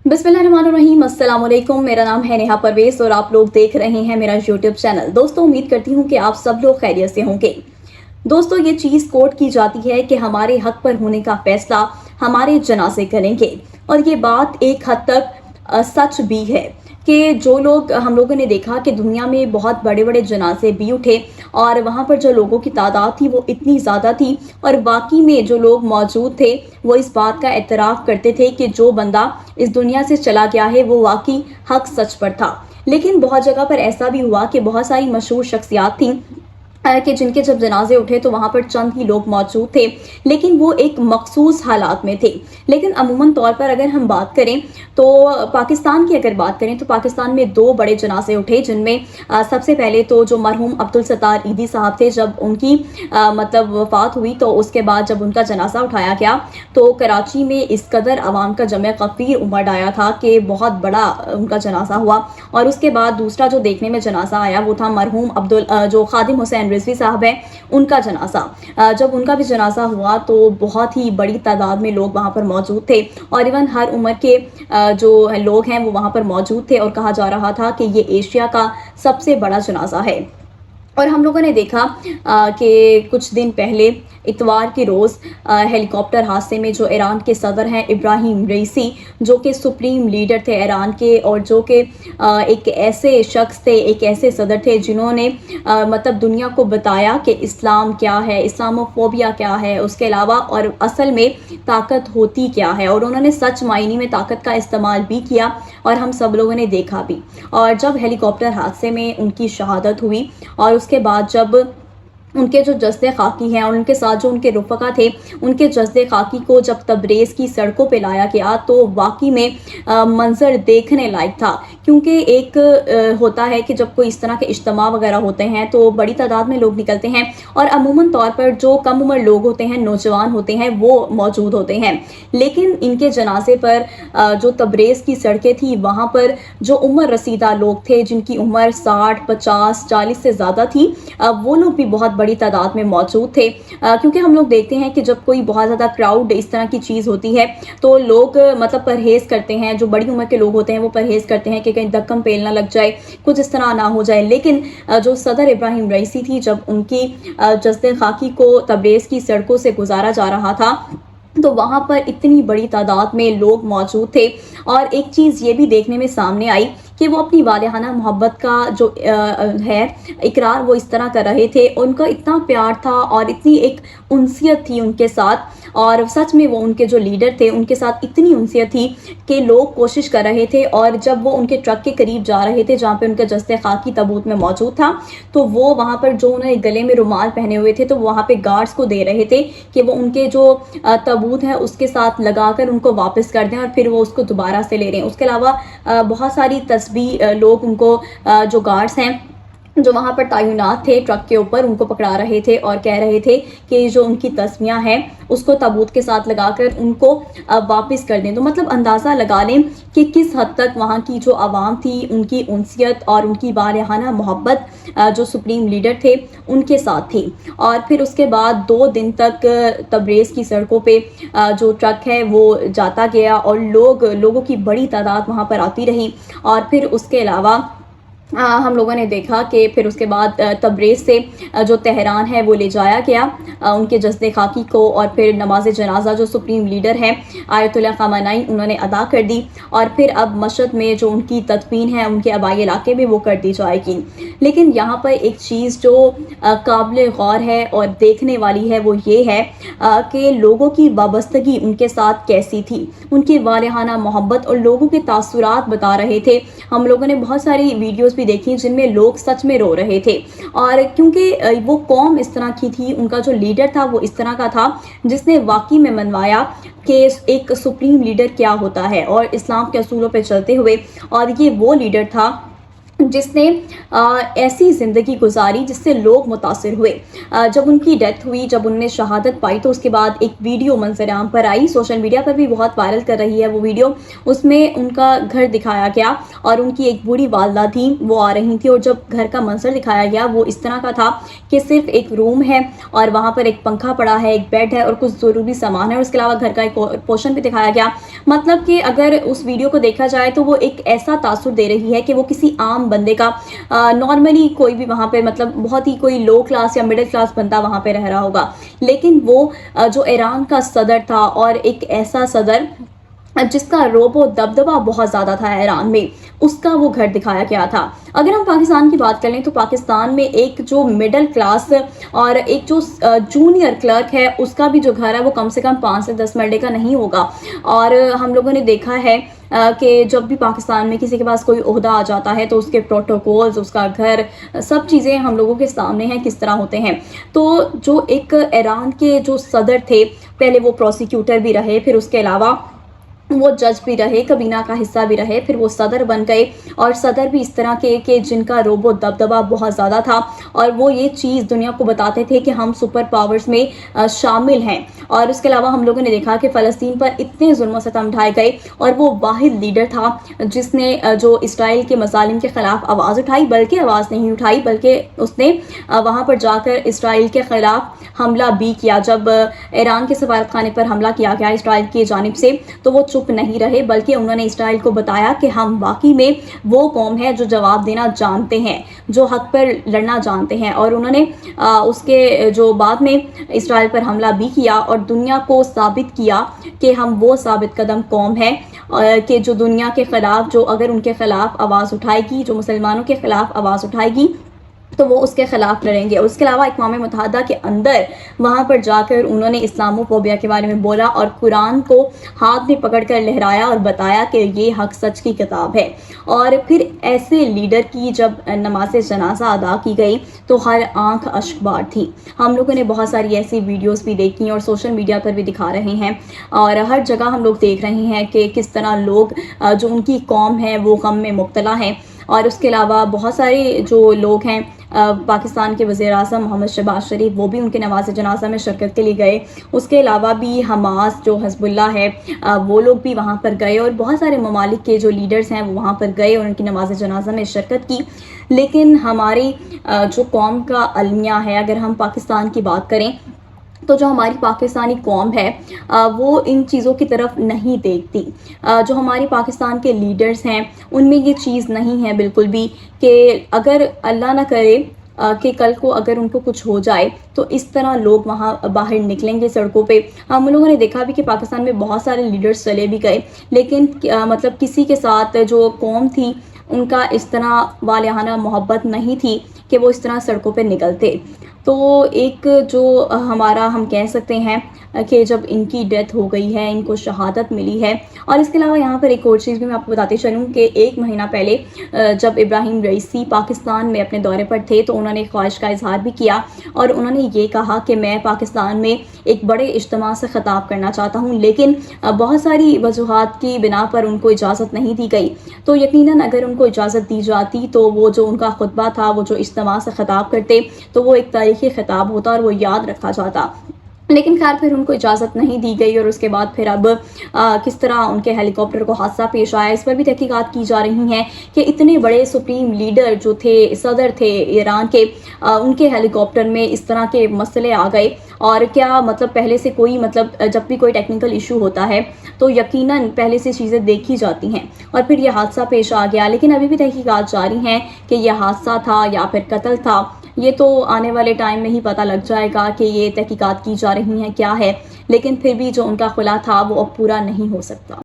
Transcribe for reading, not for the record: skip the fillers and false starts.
बिस्मिल्लाहिर्रहमानिर्रहीम, अस्सलाम वालेकुम। मेरा नाम है नेहा परवेज और आप लोग देख रहे हैं मेरा यूट्यूब चैनल। दोस्तों, उम्मीद करती हूँ कि आप सब लोग खैरियत से होंगे। दोस्तों, ये चीज़ कोट की जाती है कि हमारे हक पर होने का फैसला हमारे जनाजे करेंगे, और ये बात एक हद तक सच भी है कि जो लोग हम लोगों ने देखा कि दुनिया में बहुत बड़े बड़े जनाजे भी उठे और वहाँ पर जो लोगों की तादाद थी वो इतनी ज़्यादा थी, और बाकी में जो लोग मौजूद थे वो इस बात का एतराफ़ करते थे कि जो बंदा इस दुनिया से चला गया है वो वाकई हक सच पर था। लेकिन बहुत जगह पर ऐसा भी हुआ कि बहुत सारी मशहूर शख्सियात थीं कि जिनके जब जनाजे उठे तो वहाँ पर चंद ही लोग मौजूद थे, लेकिन वो एक मखसूस हालात में थे। लेकिन अमूमन तौर पर अगर हम बात करें तो पाकिस्तान की अगर बात करें तो पाकिस्तान में दो बड़े जनाजे उठे, जिनमें सबसे पहले तो जो मरहूम अब्दुल सत्तार ईदी साहब थे, जब उनकी मतलब वफ़ात हुई तो उसके बाद जब उनका जनाजा उठाया गया तो कराची में इस कदर अवाम का जमे गफ़ीर उमड़ आया था कि बहुत बड़ा उनका जनाजा हुआ। और उसके बाद दूसरा जो देखने में जनाजा आया वो था मरहूम जो खादिम हुसैन रिजवी साहब हैं, उनका जनाजा। जब उनका भी जनाजा हुआ तो बहुत ही बड़ी तादाद में लोग वहाँ पर मौजूद थे, और इवन हर उम्र के जो लोग हैं वो वहाँ पर मौजूद थे, और कहा जा रहा था कि ये एशिया का सबसे बड़ा जनाजा है। और हम लोगों ने देखा कि कुछ दिन पहले इतवार के रोज़ हेलीकॉप्टर हादसे में जो ईरान के सदर हैं इब्राहिम रईसी, जो कि सुप्रीम लीडर थे ईरान के, और जो कि एक ऐसे शख्स थे, एक ऐसे सदर थे जिन्होंने मतलब दुनिया को बताया कि इस्लाम क्या है, इस्लामोफोबिया क्या है, उसके अलावा और असल में ताकत होती क्या है, और उन्होंने सच मायने में ताकत का इस्तेमाल भी किया और हम सब लोगों ने देखा भी। और जब हेलीकॉप्टर हादसे में उनकी शहादत हुई और उसके बाद जब उनके जो जस्दे खाकी हैं और उनके साथ जो उनके रुफ़का थे, उनके जस्दे खाकी को जब तब्रेज़ की सड़कों पे लाया गया तो वाकई में मंज़र देखने लायक था। क्योंकि एक होता है कि जब कोई इस तरह के इज्तिमा वगैरह होते हैं तो बड़ी तादाद में लोग निकलते हैं, और अमूमन तौर पर जो कम उम्र लोग होते हैं, नौजवान होते हैं, वो मौजूद होते हैं। लेकिन इनके जनाजे पर जो तब्रेज़ की सड़कें थी वहाँ पर जो उम्र रसीदा लोग थे, जिनकी उम्र 60, 50, 40 से ज़्यादा थी, वो लोग भी बहुत बड़ी तादाद में मौजूद थे। क्योंकि हम लोग देखते हैं कि जब कोई बहुत ज़्यादा क्राउड इस तरह की चीज़ होती है तो लोग मतलब परहेज़ करते हैं, जो बड़ी उम्र के लोग होते हैं वो परहेज़ करते हैं कि कहीं धक्कम पेल ना लग जाए, कुछ इस तरह ना हो जाए। लेकिन जो सदर इब्राहिम रईसी थी, जब उनकी जस्दे खाकी को तब्रेज़ की सड़कों से गुजारा जा रहा था तो वहाँ पर इतनी बड़ी तादाद में लोग मौजूद थे, और एक चीज़ ये भी देखने में सामने आई कि वो अपनी वालिहाना मोहब्बत का जो है इकरार वो इस तरह कर रहे थे। उनका इतना प्यार था और इतनी एक उनसियत थी उनके साथ, और सच में वो उनके जो लीडर थे उनके साथ इतनी उनसियत थी कि लोग कोशिश कर रहे थे, और जब वो उनके ट्रक के करीब जा रहे थे जहाँ पे उनका जस्ते खाकी तबूत में मौजूद था, तो वो वहाँ पर जो उन्होंने गले में रुमाल पहने हुए थे तो वहाँ पे गार्ड्स को दे रहे थे कि वो उनके जो तबूत है उसके साथ लगाकर उनको वापस कर दें, और फिर वो उसको दोबारा से ले रहे हैं। उसके अलावा बहुत सारी तस्बीह लोग उनको जो गार्ड्स हैं जो वहाँ पर तैनात थे ट्रक के ऊपर, उनको पकड़ा रहे थे और कह रहे थे कि जो उनकी तस्वीरें हैं उसको ताबूत के साथ लगाकर उनको वापस कर दें। तो मतलब अंदाज़ा लगा लें कि किस हद तक वहाँ की जो आवाम थी, उनकी उनसियत और उनकी वालिहाना मोहब्बत जो सुप्रीम लीडर थे उनके साथ थी। और फिर उसके बाद 2 दिन तक तब्रेज़ की सड़कों पे जो ट्रक है वो जाता गया, और लोगों की बड़ी तादाद वहाँ पर आती रही। और फिर उसके अलावा हम लोगों ने देखा कि फिर उसके बाद तब्रेज़ से जो तेहरान है वो ले जाया गया उनके जस्दे खाकी को, और फिर नमाज जनाजा जो सुप्रीम लीडर हैं आयतुल्लाह ख़ामेनी उन्होंने अदा कर दी, और फिर अब मशहद में जो उनकी तदफीन है उनके आबाई इलाके में वो कर दी जाएगी। लेकिन यहाँ पर एक चीज़ जो काबिल गौर है और देखने वाली है वो ये है कि लोगों की वाबस्तगी उनके साथ कैसी थी, उनकी वालिहाना मोहब्बत और लोगों के तासुरात बता रहे थे। हम लोगों ने बहुत सारी वीडियोस भी देखी जिनमें लोग सच में रो रहे थे, और क्योंकि वो कौम इस तरह की थी, उनका जो लीडर था वो इस तरह का था जिसने वाकई में मनवाया कि एक सुप्रीम लीडर क्या होता है, और इस्लाम के असूलों पे चलते हुए। और ये वो लीडर था जिसने ऐसी ज़िंदगी गुजारी जिससे लोग मुतासिर हुए। जब उनकी डेथ हुई, जब उनने शहादत पाई, तो उसके बाद एक वीडियो मंजर-ए-आम पर आई, सोशल मीडिया पर भी बहुत वायरल कर रही है वो वीडियो। उसमें उनका घर दिखाया गया और उनकी एक बूढ़ी वालदा थी, वो आ रही थी, और जब घर का मंजर दिखाया गया वो इस तरह का था कि सिर्फ एक रूम है और वहाँ पर एक पंखा पड़ा है, एक बेड है और कुछ ज़रूरी सामान है, और उसके अलावा घर का एक पोर्शन भी दिखाया गया। मतलब कि अगर उस वीडियो को देखा जाए तो वो एक ऐसा तासुर दे रही है कि वो किसी आम बंदे का, नॉर्मली कोई भी वहाँ पे, मतलब बहुत ही कोई लो क्लास या मिडिल क्लास बंदा वहाँ पे रह रहा होगा, लेकिन वो जो ईरान का सदर था, और एक ऐसा सदर जिसका रोबो दबदबा बहुत ज़्यादा था ईरान में, उसका वो घर दिखाया गया था। अगर हम पाकिस्तान की बात करें तो पाकिस्तान में एक जो मिडिल क्लास और एक जो जूनियर क्लर्क है, उसका भी जो घर है वो कम से कम 5 से 10 मरले का नहीं होगा। और हम लोगों ने देखा है कि जब भी पाकिस्तान में किसी के पास कोई ओहदा आ जाता है तो उसके प्रोटोकॉल्स, उसका घर, सब चीज़ें हम लोगों के सामने हैं किस तरह होते हैं। तो जो एक ईरान के जो सदर थे, पहले वो प्रोसिक्यूटर भी रहे, फिर उसके अलावा वो जज भी रहे, कबीना का हिस्सा भी रहे, फिर वो सदर बन गए, और सदर भी इस तरह के जिनका रोबो दबदबा बहुत ज़्यादा था, और वो ये चीज़ दुनिया को बताते थे कि हम सुपर पावर्स में शामिल हैं। और उसके अलावा हम लोगों ने देखा कि फ़लस्तीन पर इतने जुल्म सितम ढाए गए, और वो वाहिद लीडर था जिसने जो इसराइल के मज़ालिम के ख़िलाफ़ आवाज़ उठाई, बल्कि आवाज़ नहीं उठाई, बल्कि उसने वहाँ पर जाकर इसराइल के ख़िलाफ़ हमला भी किया। जब ईरान के सफारत खाने पर हमला किया गया इसराइल की जानिब से, तो वो चुप नहीं रहे, बल्कि उन्होंने इसराइल को बताया कि हम वाकई में वो कौम है जो जवाब देना जानते हैं, जो हक पर लड़ना जानते हैं। और उन्होंने उसके जो बाद में इसराइल पर हमला भी किया और दुनिया को साबित किया कि हम वो साबित कदम कौम है कि जो दुनिया के ख़िलाफ़, जो अगर उनके ख़िलाफ़ आवाज़ उठाएगी, जो मुसलमानों के ख़िलाफ़ आवाज़ उठाएगी, तो वो उसके ख़िलाफ़ लड़ेंगे। और उसके अलावा अक़वाम मुत्तहिदा के अंदर वहाँ पर जाकर उन्होंने इस्लामोफोबिया के बारे में बोला और कुरान को हाथ में पकड़कर लहराया और बताया कि ये हक सच की किताब है। और फिर ऐसे लीडर की जब नमाज जनाजा अदा की गई तो हर आंख अश्कबार थी। हम लोगों ने बहुत सारी ऐसी वीडियोस भी देखी और सोशल मीडिया पर भी दिखा रहे हैं, और हर जगह हम लोग देख रहे हैं कि किस तरह लोग जो उनकी कौम है वो गम में मुब्तला हैं। और उसके अलावा बहुत सारे जो लोग हैं, पाकिस्तान के वज़ीर आज़म मोहम्मद शहबाज शरीफ, वो भी उनके नमाज जनाजा में शिरकत के लिए गए। उसके अलावा भी हमास, जो हिज़्बुल्लाह है, वो लोग भी वहाँ पर गए, और बहुत सारे ममालिक के जो लीडर्स हैं वो वहाँ पर गए और उनकी नमाज जनाजा में शिरकत की। लेकिन हमारी जो कौम का अलमिया है, अगर हम पाकिस्तान की बात करें तो जो हमारी पाकिस्तानी कौम है वो इन चीज़ों की तरफ नहीं देखती। जो हमारी पाकिस्तान के लीडर्स हैं उनमें ये चीज़ नहीं है बिल्कुल भी कि अगर अल्लाह ना करे कि कल को अगर उनको कुछ हो जाए तो इस तरह लोग वहाँ बाहर निकलेंगे सड़कों पे। हम लोगों ने देखा भी कि पाकिस्तान में बहुत सारे लीडर्स चले भी गए, लेकिन मतलब किसी के साथ जो कौम थी उनका इस तरह वालियाना मोहब्बत नहीं थी कि वो इस तरह सड़कों पे निकलते। तो एक जो हमारा हम कह सकते हैं कि जब इनकी डेथ हो गई है, इनको शहादत मिली है। और इसके अलावा यहाँ पर एक और चीज़ भी मैं आपको बताते चलूँ कि 1 महीना पहले जब इब्राहिम रईसी पाकिस्तान में अपने दौरे पर थे तो उन्होंने ख्वाहिश का इजहार भी किया, और उन्होंने ये कहा कि मैं पाकिस्तान में एक बड़े इज्तिमा से ख़िताब करना चाहता हूँ, लेकिन बहुत सारी वजूहात की बिना पर उनको इजाज़त नहीं दी गई। तो यकीनन अगर उनको इजाज़त दी जाती तो वो जो उनका खुतबा था, वो जो इज्तिमा से ख़िताब करते, तो वो एक तारीख़ी ख़िताब होता और वो याद रखा जाता। लेकिन खैर फिर उनको इजाज़त नहीं दी गई, और उसके बाद फिर अब किस तरह उनके हेलीकॉप्टर को हादसा पेश आया, इस पर भी तहकीकात की जा रही हैं कि इतने बड़े सुप्रीम लीडर जो थे, सदर थे ईरान के, उनके हेलीकॉप्टर में इस तरह के मसले आ गए। और क्या मतलब पहले से कोई, मतलब जब भी कोई टेक्निकल इशू होता है तो यकीनन पहले से चीज़ें देखी जाती हैं, और फिर यह हादसा पेश आ गया। लेकिन अभी भी तहकीकात जारी हैं कि यह हादसा था या फिर कत्ल था, ये तो आने वाले टाइम में ही पता लग जाएगा कि ये तहकीकात की जा रही हैं क्या है। लेकिन फिर भी जो उनका खुला था वो अब पूरा नहीं हो सकता।